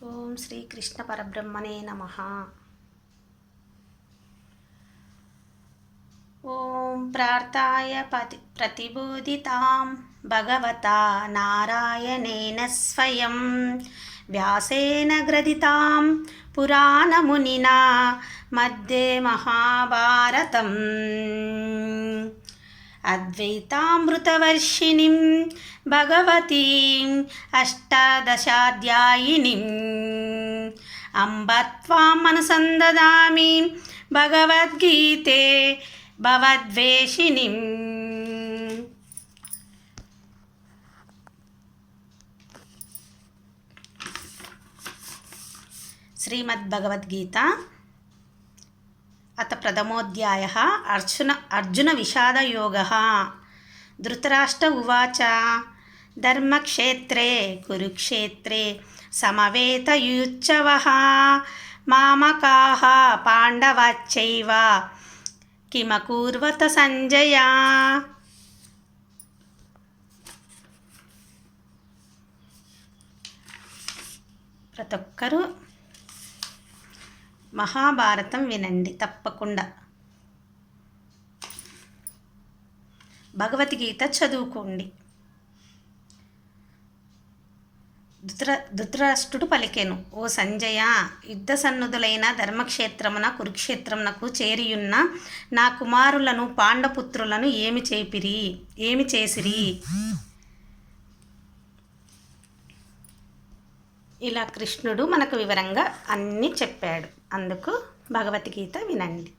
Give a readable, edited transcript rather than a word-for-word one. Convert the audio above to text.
ఓం శ్రీ కృష్ణ పరబ్రహ్మణే నమః. ఓం ప్రార్థాయ ప్రతిబోధితాం భగవతా నారాయణేన స్వయం వ్యాసేన గ్రథితాం పురాణమునినా మధ్యే మహాభారతం అద్వైతామృతవర్షిణీం భగవతీం అష్టాదశాధ్యాయినీం అంబ త్వాం అనుసందదామి భగవద్గీతే భవద్వేషిణీం. శ్రీమద్భగవద్గీత అత ప్రథమోధ్యాయः అర్జున విషాదయోగः. ధృతరాష్ట్ర ఉవాచ ధర్మక్షేత్రే కురుక్షేత్రే సమవేతయుత్సవః మామకాః పాండవాశ్చైవ కిమకూర్వత సంజయ. ప్రతి ఒక్కరూ మహాభారతం వినండి తప్పకుండా. భగవద్గీత చదువుకోండి. ధృతరాష్ట్రుడు పలికెను, ఓ సంజయ, యుద్ధ సన్నుదులైన ధర్మక్షేత్రమున కురుక్షేత్రమునకు చేరియున్న నా కుమారులను పాండపుత్రులను ఏమి చేసిరి. ఇలా కృష్ణుడు మనకు వివరంగా అన్నీ చెప్పాడు. అందుకు భగవద్గీత వినండి.